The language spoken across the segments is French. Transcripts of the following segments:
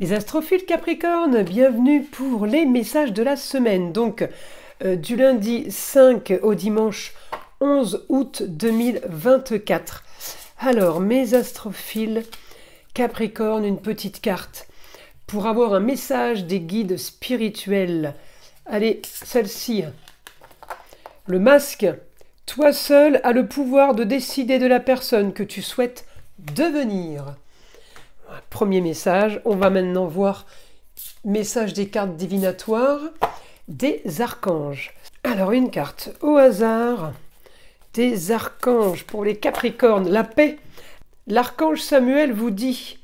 Les astrophiles Capricorne, bienvenue pour les messages de la semaine. Donc, du lundi 5 au dimanche 11 août 2024. Alors, mes astrophiles Capricorne, une petite carte pour avoir un message des guides spirituels. Allez, celle-ci. Le masque. Toi seul as le pouvoir de décider de la personne que tu souhaites devenir. Premier message. On va maintenant voir message des cartes divinatoires des archanges. Alors, une carte au hasard des archanges pour les Capricornes. La paix. L'archange Samuel vous dit: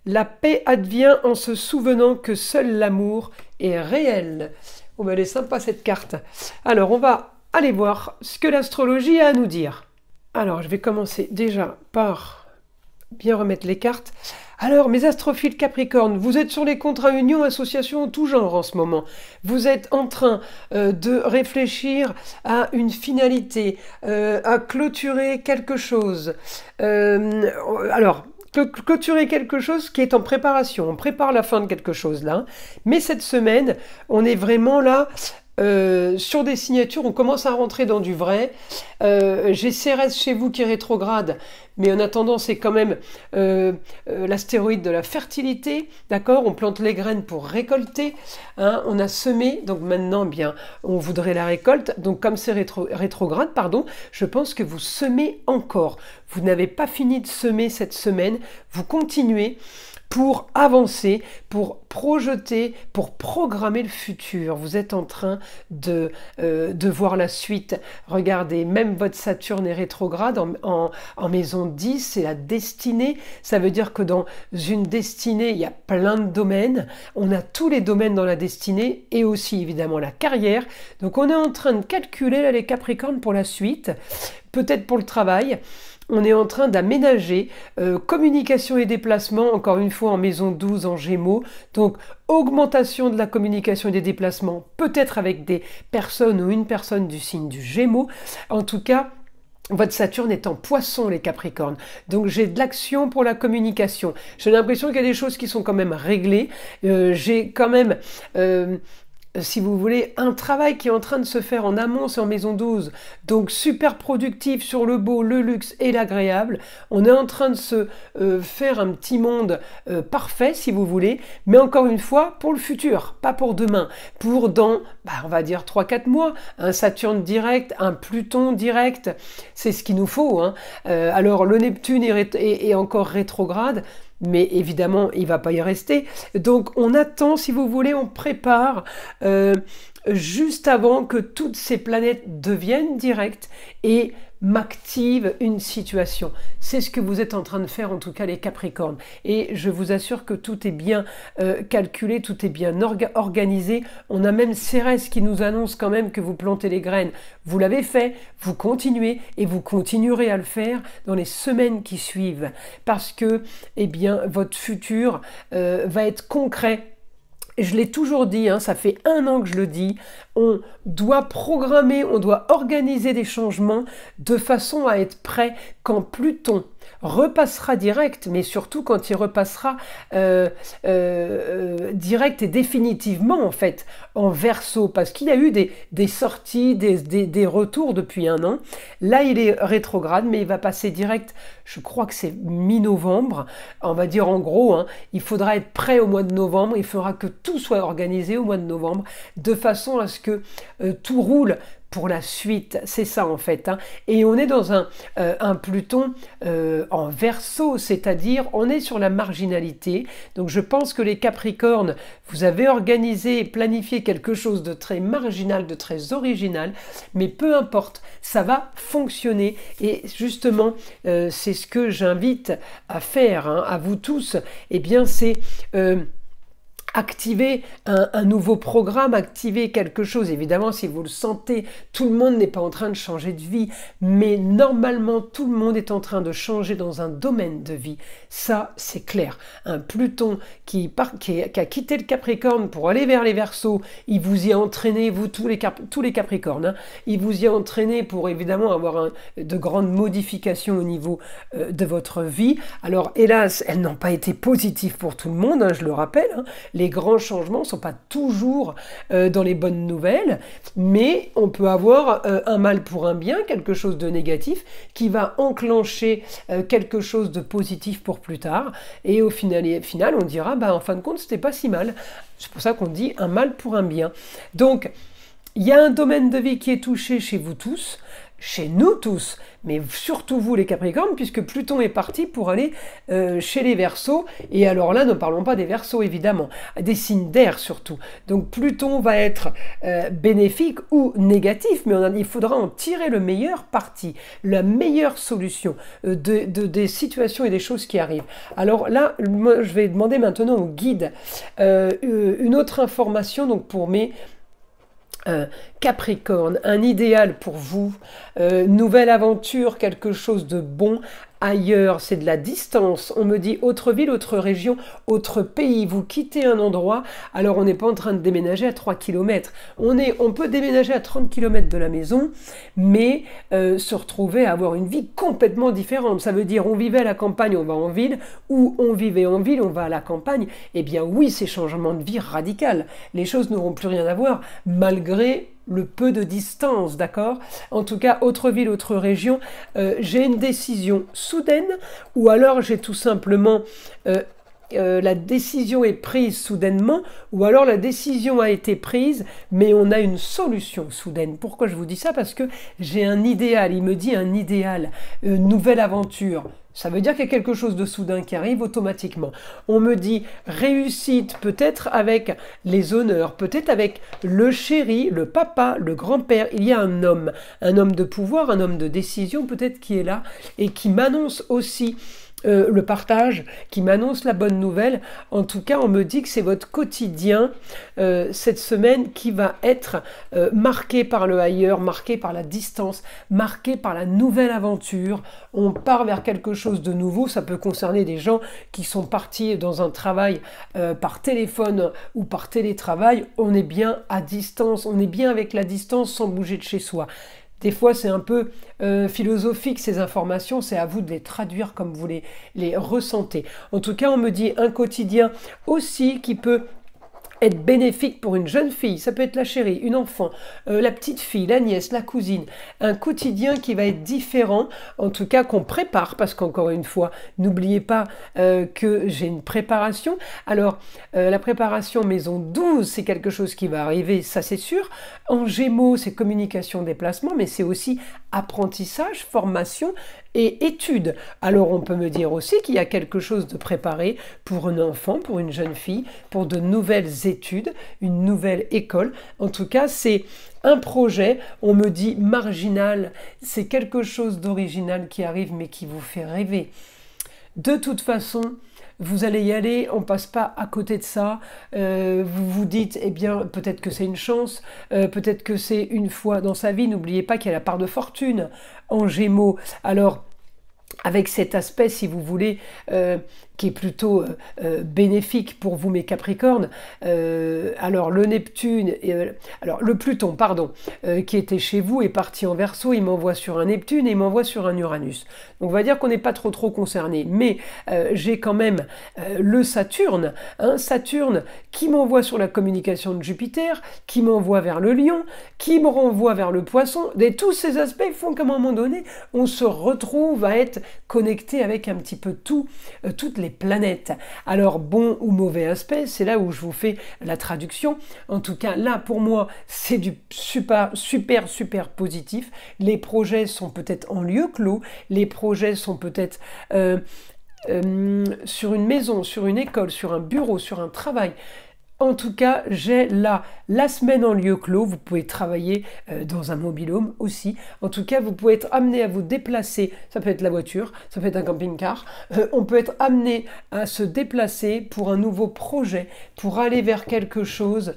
la paix advient en se souvenant que seul l'amour est réel. Oh, ben elle est sympa cette carte. Alors, on va aller voir ce que l'astrologie a à nous dire. Alors, je vais commencer déjà par bien remettre les cartes. Alors, mes astrophiles Capricorne, vous êtes sur les contrats unions, associations, tout genre en ce moment. Vous êtes en train de réfléchir à une finalité, à clôturer quelque chose. Clôturer quelque chose qui est en préparation. On prépare la fin de quelque chose là. Mais cette semaine, on est vraiment là sur des signatures. On commence à rentrer dans du vrai. J'ai Cérès chez vous qui est rétrograde. Mais en attendant, c'est quand même l'astéroïde de la fertilité. D'accord? On plante les graines pour récolter. Hein, on a semé. Donc maintenant, bien, on voudrait la récolte. Donc comme c'est rétrograde, pardon, je pense que vous semez encore. Vous n'avez pas fini de semer cette semaine. Vous continuez pour avancer, pour projeter, pour programmer le futur. Vous êtes en train de voir la suite. Regardez, même votre Saturne est rétrograde en maison 10, c'est la destinée. Ça veut dire que dans une destinée, il y a plein de domaines. On a tous les domaines dans la destinée et aussi évidemment la carrière. Donc on est en train de calculer là, les Capricornes pour la suite, peut-être pour le travail. On est en train d'aménager communication et déplacement, encore une fois en maison 12 en Gémeaux. Donc, augmentation de la communication et des déplacements, peut-être avec des personnes ou une personne du signe du Gémeaux. En tout cas, votre Saturne est en Poisson, les Capricornes. Donc, j'ai de l'action pour la communication. J'ai l'impression qu'il y a des choses qui sont quand même réglées. J'ai quand même si vous voulez, un travail qui est en train de se faire en amont, c'est en maison 12. Donc, super productif sur le beau, le luxe et l'agréable. On est en train de se faire un petit monde parfait, si vous voulez. Mais encore une fois, pour le futur, pas pour demain. Pour dans, on va dire 3-4 mois, un Saturne direct, un Pluton direct. C'est ce qu'il nous faut. Hein. Alors, le Neptune est encore rétrograde. Mais évidemment, il ne va pas y rester. Donc, on attend, si vous voulez, on prépare juste avant que toutes ces planètes deviennent directes et m'active une situation. C'est ce que vous êtes en train de faire, en tout cas les Capricornes. Et je vous assure que tout est bien calculé, tout est bien organisé. On a même Cérès qui nous annonce quand même que vous plantez les graines. Vous l'avez fait, vous continuez et vous continuerez à le faire dans les semaines qui suivent. Parce que, eh bien, votre futur va être concret. Je l'ai toujours dit, hein, ça fait 1 an que je le dis, on doit programmer, on doit organiser des changements de façon à être prêt quand Pluton repassera direct, mais surtout quand il repassera direct et définitivement en fait en Verseau, parce qu'il y a eu des sorties, des retours depuis 1 an. Là il est rétrograde, mais il va passer direct, je crois que c'est mi-novembre, on va dire en gros, hein, il faudra être prêt au mois de novembre, il faudra que tout soit organisé au mois de novembre, de façon à ce que tout roule pour la suite, c'est ça en fait. Hein. Et on est dans un Pluton en Verseau, c'est-à-dire on est sur la marginalité. Donc je pense que les Capricornes, vous avez organisé et planifié quelque chose de très marginal, de très original, mais peu importe, ça va fonctionner. Et justement, c'est ce que j'invite à faire, hein, à vous tous, eh bien c'est activer un nouveau programme, activer quelque chose. Évidemment, si vous le sentez, tout le monde n'est pas en train de changer de vie, mais normalement, tout le monde est en train de changer dans un domaine de vie. Ça, c'est clair. Un Pluton qui a quitté le Capricorne pour aller vers les Verseaux, il vous y a entraîné, vous, tous les Capricornes, hein, il vous y a entraîné pour évidemment avoir de grandes modifications au niveau de votre vie. Alors, hélas, elles n'ont pas été positives pour tout le monde, hein, je le rappelle, hein. Les grands changements ne sont pas toujours dans les bonnes nouvelles, mais on peut avoir un mal pour un bien, quelque chose de négatif, qui va enclencher quelque chose de positif pour plus tard, et au final on dira, en fin de compte, c'était pas si mal. C'est pour ça qu'on dit un mal pour un bien. Donc, il y a un domaine de vie qui est touché chez vous tous, chez nous tous, mais surtout vous les Capricornes, puisque Pluton est parti pour aller chez les Verseaux, et alors là, ne parlons pas des Verseaux évidemment, des signes d'air surtout. Donc Pluton va être bénéfique ou négatif, mais il faudra en tirer le meilleur parti, la meilleure solution des situations et des choses qui arrivent. Alors là, moi, je vais demander maintenant au guide une autre information, donc pour mes Capricorne, un idéal pour vous, nouvelle aventure, quelque chose de bon ailleurs, c'est de la distance. On me dit autre ville, autre région, autre pays. Vous quittez un endroit, alors on n'est pas en train de déménager à 3 km. On peut déménager à 30 km de la maison, mais se retrouver à avoir une vie complètement différente. Ça veut dire on vivait à la campagne, on va en ville, ou on vivait en ville, on va à la campagne. Eh bien oui, c'est changement de vie radical. Les choses n'auront plus rien à voir, malgré le peu de distance, d'accord? En tout cas, autre ville, autre région, j'ai une décision soudaine, ou alors j'ai tout simplement la décision est prise soudainement, ou alors la décision a été prise, mais on a une solution soudaine. Pourquoi je vous dis ça? Parce que j'ai un idéal, il me dit un idéal, une nouvelle aventure. Ça veut dire qu'il y a quelque chose de soudain qui arrive automatiquement. On me dit réussite, peut-être avec les honneurs, peut-être avec le chéri, le papa, le grand-père. Il y a un homme de pouvoir, un homme de décision peut-être qui est là et qui m'annonce aussi le partage, qui m'annonce la bonne nouvelle. En tout cas, on me dit que c'est votre quotidien cette semaine qui va être marqué par le ailleurs, marqué par la distance, marqué par la nouvelle aventure. On part vers quelque chose de nouveau. Ça peut concerner des gens qui sont partis dans un travail par téléphone ou par télétravail. On est bien à distance, on est bien avec la distance sans bouger de chez soi. Des fois, c'est un peu philosophique ces informations, c'est à vous de les traduire comme vous les ressentez. En tout cas, on me dit un quotidien aussi qui peut être bénéfique pour une jeune fille, ça peut être la chérie, une enfant, la petite fille, la nièce, la cousine, un quotidien qui va être différent, en tout cas qu'on prépare, parce qu'encore une fois, n'oubliez pas que j'ai une préparation. Alors, la préparation maison 12, c'est quelque chose qui va arriver, ça c'est sûr. En Gémeaux, c'est communication, déplacement, mais c'est aussi apprentissage, formation et études. Alors on peut me dire aussi qu'il y a quelque chose de préparé pour un enfant, pour une jeune fille, pour de nouvelles études, une nouvelle école. En tout cas, c'est un projet, on me dit marginal, c'est quelque chose d'original qui arrive mais qui vous fait rêver. De toute façon, vous allez y aller, on passe pas à côté de ça, vous vous dites, eh bien, peut-être que c'est une chance, peut-être que c'est une fois dans sa vie, n'oubliez pas qu'il y a la part de fortune en Gémeaux. Alors, avec cet aspect, si vous voulez, qui est plutôt bénéfique pour vous, mes Capricornes, alors le Neptune, alors le Pluton, pardon, qui était chez vous, est parti en Verseau, il m'envoie sur un Neptune et il m'envoie sur un Uranus. Donc on va dire qu'on n'est pas trop concerné, mais j'ai quand même le Saturne, Saturne qui m'envoie sur la communication de Jupiter, qui m'envoie vers le Lion, qui me renvoie vers le Poisson, et tous ces aspects font qu'à un moment donné, on se retrouve à être connecté avec un petit peu toutes les planètes. Alors bon ou mauvais aspect, c'est là où je vous fais la traduction. En tout cas, là pour moi, c'est du super positif. Les projets sont peut-être en lieu clos, les projets sont peut-être sur une maison, sur une école, sur un bureau, sur un travail. En tout cas, j'ai là la semaine en lieu clos. Vous pouvez travailler dans un mobil-home aussi. En tout cas, vous pouvez être amené à vous déplacer. Ça peut être la voiture, ça peut être un camping-car. On peut être amené à se déplacer pour un nouveau projet, pour aller vers quelque chose.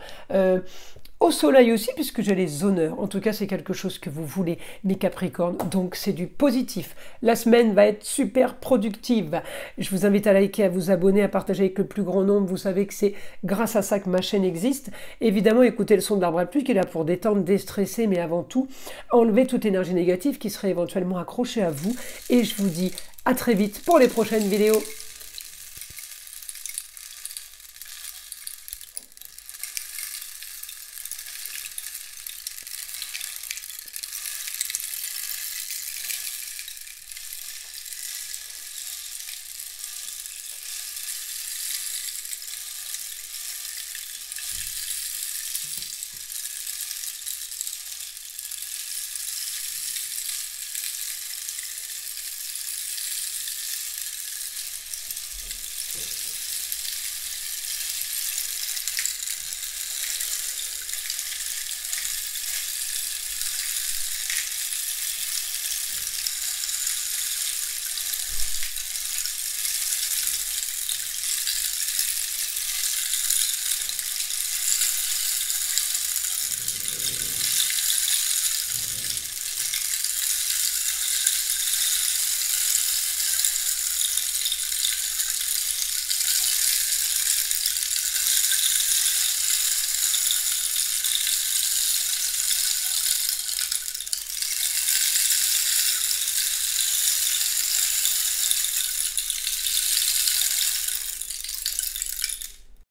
Au soleil aussi, puisque j'ai les honneurs. En tout cas, c'est quelque chose que vous voulez, mes Capricornes. Donc, c'est du positif. La semaine va être super productive. Je vous invite à liker, à vous abonner, à partager avec le plus grand nombre. Vous savez que c'est grâce à ça que ma chaîne existe. Évidemment, écoutez le son de l'arbre à pluie qui est là pour détendre, déstresser, mais avant tout, enlever toute énergie négative qui serait éventuellement accrochée à vous. Et je vous dis à très vite pour les prochaines vidéos.